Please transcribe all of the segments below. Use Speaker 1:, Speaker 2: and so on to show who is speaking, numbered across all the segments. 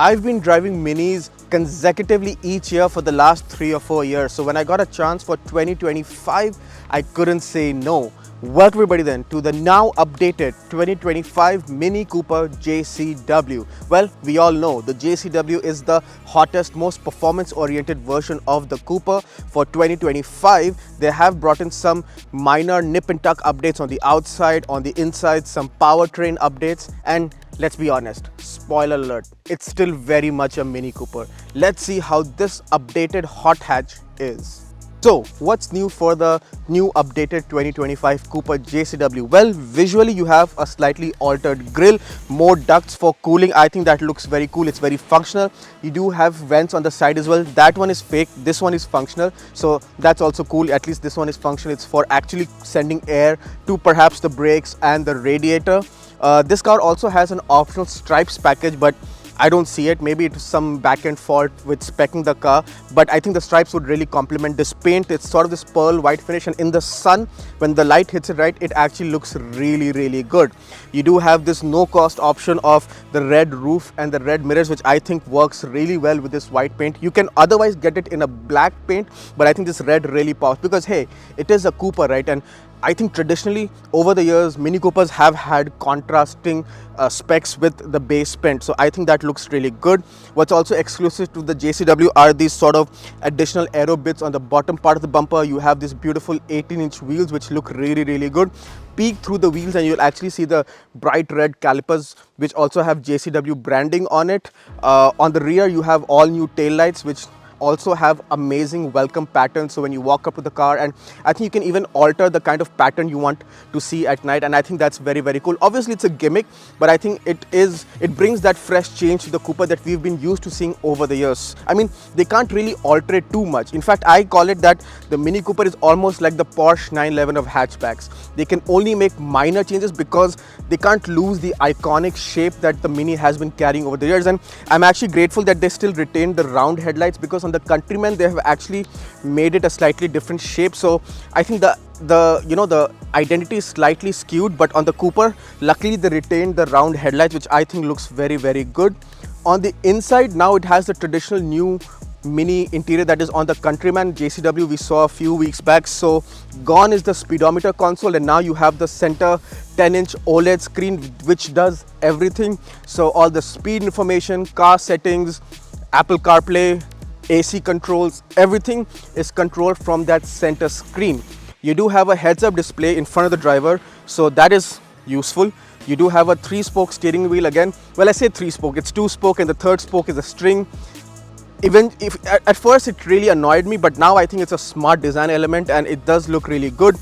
Speaker 1: I've been driving Minis consecutively each year for the last 3 or 4 years. So when I got a chance for 2025, I couldn't say no. Welcome everybody then to the now updated 2025 Mini Cooper JCW. Well, we all know the JCW is the hottest, most performance-oriented version of the Cooper. For 2025, they have brought in some minor nip and tuck updates on the outside, on the inside, some powertrain updates, and let's be honest, spoiler alert, it's still very much a Mini Cooper. Let's see how this updated hot hatch is. So, what's new for the new updated 2025 Cooper JCW? Well, visually you have a slightly altered grille, more ducts for cooling. I think that looks very cool. It's very functional. You do have vents on the side as well. That one is fake. This one is functional. So that's also cool. At least this one is functional. It's for actually sending air to perhaps the brakes and the radiator. This car also has an optional stripes package, but I don't see it. Maybe it's some back-end fault with speccing the car, but I think the stripes would really complement this paint. It's sort of this pearl white finish, and in the sun, when the light hits it right, it actually looks really good. You do have this no-cost option of the red roof and the red mirrors, which I think works really well with this white paint. You can otherwise get it in a black paint, but I think this red really pops because, hey, it is a Cooper, right? And I think traditionally over the years Mini Coopers have had contrasting specs with the base paint, so I think that looks really good. What's also exclusive to the JCW are these sort of additional aero bits on the bottom part of the bumper. You have these beautiful 18-inch wheels which look really good. Peek through the wheels and you'll actually see the bright red calipers which also have JCW branding on it. On the rear you have all new tail lights which also have amazing welcome patterns, so when you walk up to the car, and I think you can even alter the kind of pattern you want to see at night, and I think that's very cool. Obviously it's a gimmick, but I think it brings that fresh change to the Cooper that we've been used to seeing over the years. I mean, they can't really alter it too much. In fact, I call it that the Mini Cooper is almost like the Porsche 911 of hatchbacks. They can only make minor changes because they can't lose the iconic shape that the Mini has been carrying over the years, and I'm actually grateful that they still retain the round headlights, because on the Countryman they have actually made it a slightly different shape. So I think the identity is slightly skewed, but on the Cooper luckily they retained the round headlights, which I think looks very good. On the inside now it has the traditional new Mini interior that is on the Countryman JCW we saw a few weeks back. So gone is the speedometer console, and now you have the center 10-inch OLED screen which does everything. So all the speed information, car settings, Apple CarPlay, AC controls, everything is controlled from that center screen. You do have a heads-up display in front of the driver, so that is useful. You do have a 3-spoke steering wheel again. Well, I say 3-spoke, it's 2-spoke, and the 3rd spoke is a string. Even if at first it really annoyed me, but now I think it's a smart design element and it does look really good.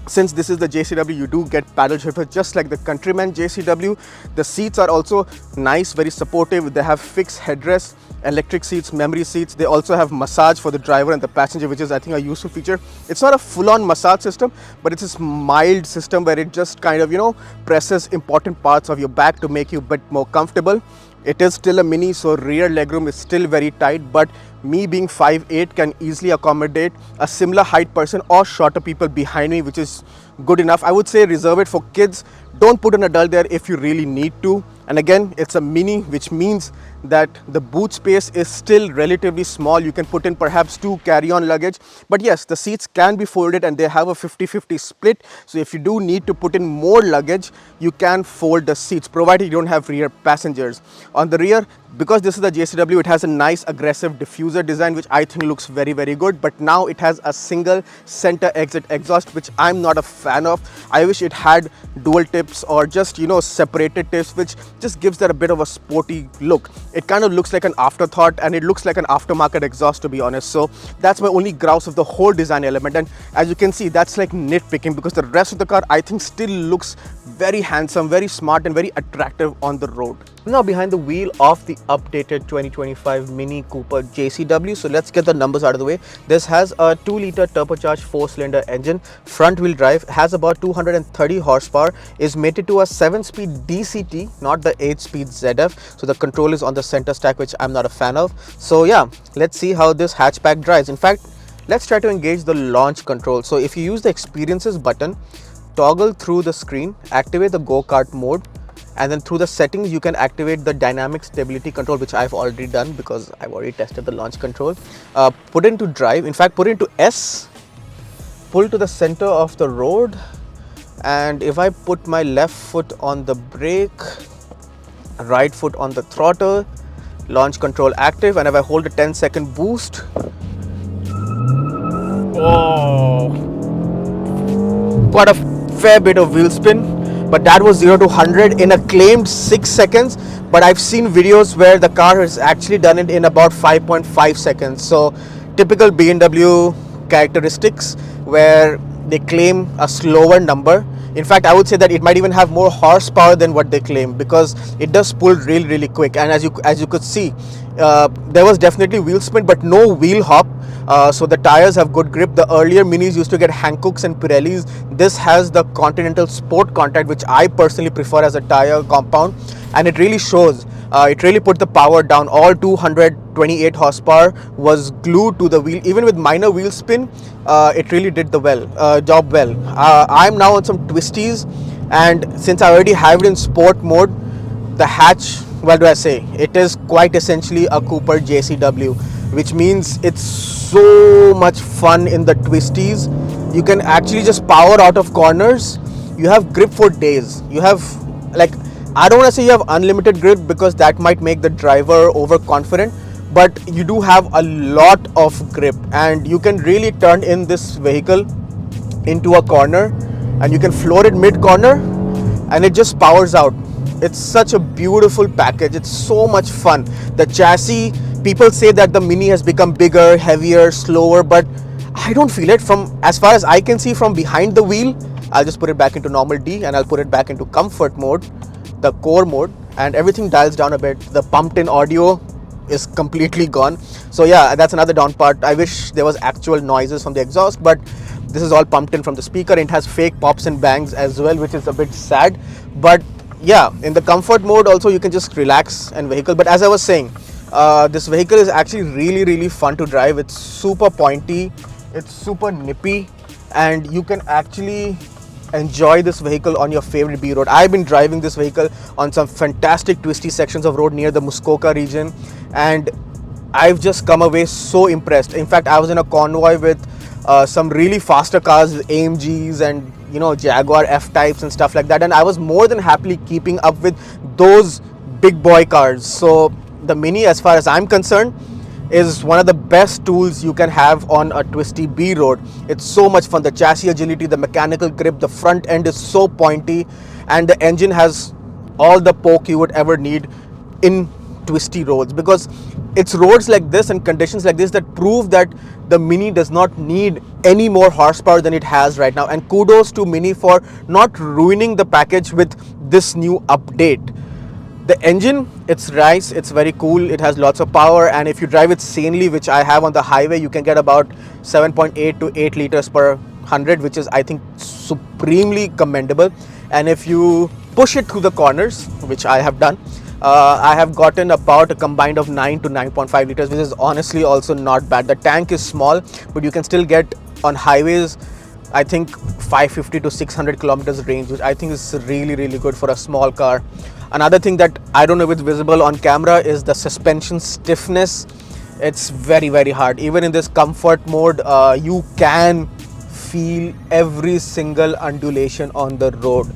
Speaker 1: Since this is the JCW, you do get paddle shifter just like the Countryman JCW. The seats are also nice, very supportive. They have fixed headrests, electric seats, memory seats. They also have massage for the driver and the passenger, which is I think a useful feature. It's not a full-on massage system, but it's a mild system where it just kind of presses important parts of your back to make you a bit more comfortable. It is still a Mini, so rear legroom is still very tight, but me being 5'8" can easily accommodate a similar height person or shorter people behind me, which is good enough. I would say reserve it for kids. Don't put an adult there if you really need to. And again, it's a Mini, which means that the boot space is still relatively small. You can put in perhaps 2 carry-on luggage, but yes, the seats can be folded and they have a 50-50 split. So if you do need to put in more luggage, you can fold the seats, provided you don't have rear passengers. On the rear, because this is the JCW, it has a nice aggressive diffuser design, which I think looks very good, but now it has a single center exit exhaust, which I'm not a fan of. I wish it had dual tips or just separated tips, which just gives that a bit of a sporty look. It kind of looks like an afterthought, and it looks like an aftermarket exhaust, to be honest. So that's my only grouse of the whole design element, and as you can see, that's like nitpicking, because the rest of the car I think still looks very handsome, very smart, and very attractive on the road. Now behind the wheel of the updated 2025 Mini Cooper JCW, so let's get the numbers out of the way. This has a 2-liter turbocharged 4-cylinder engine, front wheel drive, has about 230 horsepower, is mated to a 7-speed DCT, not the 8-speed ZF. So the control is on the center stack, which I'm not a fan of. So yeah, let's see how this hatchback drives. In fact, let's try to engage the launch control. So if you use the experiences button, toggle through the screen, activate the go-kart mode, and then through the settings you can activate the dynamic stability control, which I've already done because I've already tested the launch control. Put into drive, in fact put into S, pull to the center of the road, and if I put my left foot on the brake, right foot on the throttle, launch control active, and if I hold a 10-second boost, oh, quite a fair bit of wheel spin. But that was 0 to 100 in a claimed 6 seconds, but I've seen videos where the car has actually done it in about 5.5 seconds. So typical BMW characteristics where they claim a slower number. In fact, I would say that it might even have more horsepower than what they claim, because it does pull really quick. And as you could see, there was definitely wheel spin but no wheel hop. So the tires have good grip. The earlier Minis used to get Hankooks and Pirellis. This has the Continental Sport Contact, which I personally prefer as a tire compound, and it really shows. It really put the power down. All 228 horsepower was glued to the wheel. Even with minor wheel spin, it really did the job well. I'm now on some twisties, and since I already have it in sport mode, the hatch, what do I say? It is quite essentially a Cooper JCW, which means it's so much fun in the twisties. You can actually just power out of corners. You have grip for days. You have, like, I don't want to say you have unlimited grip because that might make the driver overconfident, but you do have a lot of grip, and you can really turn in this vehicle into a corner and you can floor it mid corner and it just powers out. It's such a beautiful package. It's so much fun. The chassis, people say that the Mini has become bigger, heavier, slower, but I don't feel it. From as far as I can see from behind the wheel, I'll just put it back into normal D and I'll put it back into comfort mode, the core mode, and everything dials down a bit. The pumped in audio is completely gone. So yeah, that's another down part. I wish there was actual noises from the exhaust, but this is all pumped in from the speaker. It has fake pops and bangs as well, which is a bit sad. But yeah, in the comfort mode also you can just relax and vehicle. But as I was saying, this vehicle is actually really fun to drive. It's super pointy, it's super nippy, and you can actually enjoy this vehicle on your favorite B road. I've been driving this vehicle on some fantastic twisty sections of road near the Muskoka region, and I've just come away so impressed. In fact, I was in a convoy with some really faster cars, AMGs and Jaguar F-types and stuff like that, and I was more than happily keeping up with those big boy cars. So the Mini, as far as I'm concerned, is one of the best tools you can have on a twisty B road. It's so much fun. The chassis agility, the mechanical grip, the front end is so pointy, and the engine has all the poke you would ever need in twisty roads, because it's roads like this and conditions like this that prove that the Mini does not need any more horsepower than it has right now. And kudos to Mini for not ruining the package with this new update. The engine, it's nice, it's very cool, it has lots of power, and if you drive it sanely, which I have on the highway, you can get about 7.8 to 8 liters per 100, which is, I think, supremely commendable. And if you push it through the corners, which I have done, I have gotten about a combined of 9 to 9.5 liters, which is honestly also not bad. The tank is small, but you can still get on highways, I think, 550 to 600 kilometers range, which I think is really good for a small car. Another thing that I don't know if it's visible on camera is the suspension stiffness. It's very hard. Even in this comfort mode, you can feel every single undulation on the road.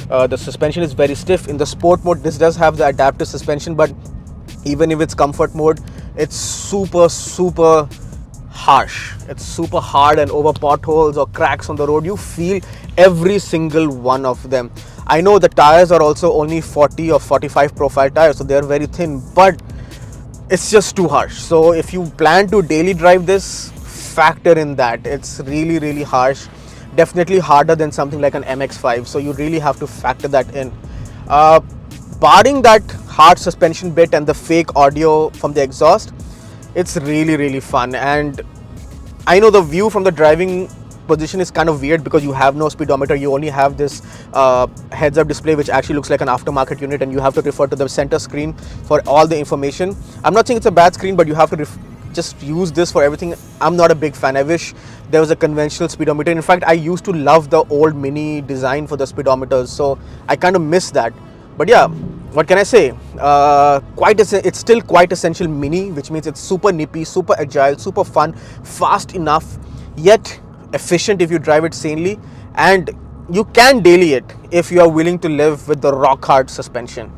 Speaker 1: The suspension is very stiff. In the sport mode, this does have the adaptive suspension, but even if it's comfort mode, it's super harsh. It's super hard, and over potholes or cracks on the road, you feel every single one of them. I know the tires are also only 40 or 45 profile tires, so they're very thin, but it's just too harsh. So if you plan to daily drive this, factor in that. It's really harsh. Definitely harder than something like an MX-5, so you really have to factor that in. Barring that hard suspension bit and the fake audio from the exhaust, it's really fun. And I know the view from the driving position is kind of weird because you have no speedometer. You only have this heads-up display, which actually looks like an aftermarket unit, and you have to refer to the center screen for all the information. I'm not saying it's a bad screen, but you have to just use this for everything. I'm not a big fan. I wish there was a conventional speedometer. In fact, I used to love the old Mini design for the speedometers, so I kind of miss that. But yeah, what can I say? It's still quite essential mini, which means it's super nippy, super agile, super fun, fast enough, yet efficient if you drive it sanely, and you can daily it if you are willing to live with the rock hard suspension.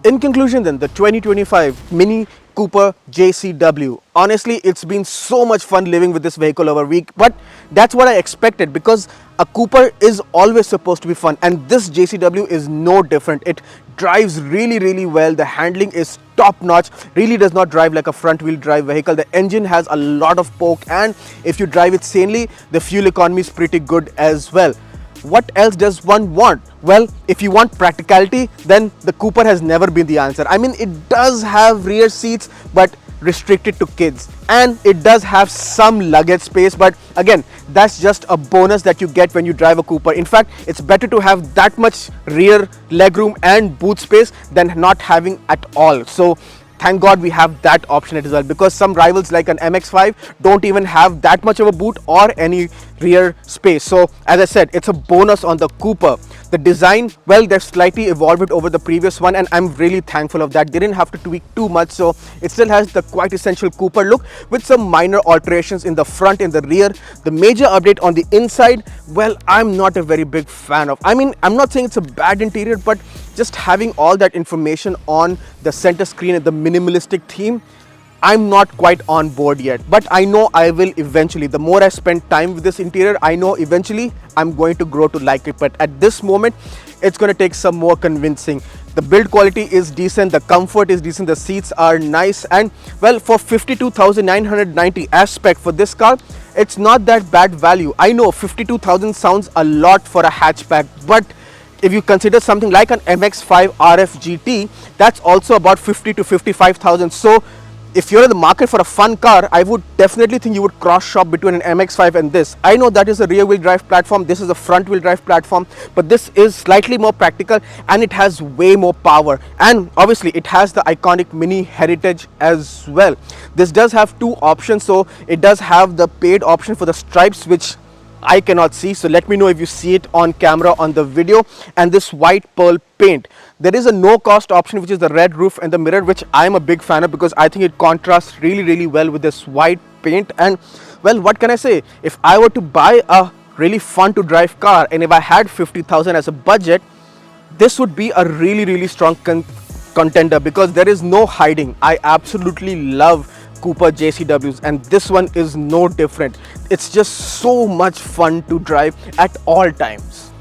Speaker 1: In conclusion then, the 2025 Mini Cooper JCW. Honestly, it's been so much fun living with this vehicle over a week, but that's what I expected because a Cooper is always supposed to be fun, and this JCW is no different. It drives really well. The handling is top notch, really does not drive like a front wheel drive vehicle. The engine has a lot of poke, and if you drive it sanely, the fuel economy is pretty good as well. What else does one want? Well, if you want practicality, then the Cooper has never been the answer. I mean, it does have rear seats, but restricted to kids, and it does have some luggage space, but again, that's just a bonus that you get when you drive a Cooper. In fact, it's better to have that much rear legroom and boot space than not having at all. So thank God we have that option as well, because some rivals like an MX-5 don't even have that much of a boot or any rear space. So as I said, it's a bonus on the Cooper. The design, well, they've slightly evolved it over the previous one, and I'm really thankful of that. They didn't have to tweak too much, so it still has the quite essential Cooper look with some minor alterations in the front and the rear. The major update on the inside, well, I'm not a very big fan of. I mean, I'm not saying it's a bad interior, but just having all that information on the center screen and the minimalistic theme, I'm not quite on board yet, but I know I will eventually. The more I spend time with this interior, I know eventually I'm going to grow to like it, but at this moment it's going to take some more convincing. The build quality is decent, the comfort is decent, the seats are nice, and well, for 52,990 as spec for this car, it's not that bad value. I know 52,000 sounds a lot for a hatchback, but if you consider something like an MX-5 RF GT, that's also about 50 to 55,000. So if you're in the market for a fun car, I would definitely think you would cross shop between an MX-5 and this. I know that is a rear wheel drive platform, this is a front wheel drive platform, but this is slightly more practical and it has way more power, and obviously it has the iconic Mini heritage as well. This does have two options, so it does have the paid option for the stripes, which I cannot see, so let me know if you see it on camera on the video, and this white pearl paint. There is a no cost option, which is the red roof and the mirror, which I'm a big fan of because I think it contrasts really well with this white paint. And well, what can I say, if I were to buy a really fun to drive car and if I had 50,000 as a budget, this would be a really strong contender because there is no hiding. I absolutely love Cooper JCWs, and this one is no different. It's just so much fun to drive at all times.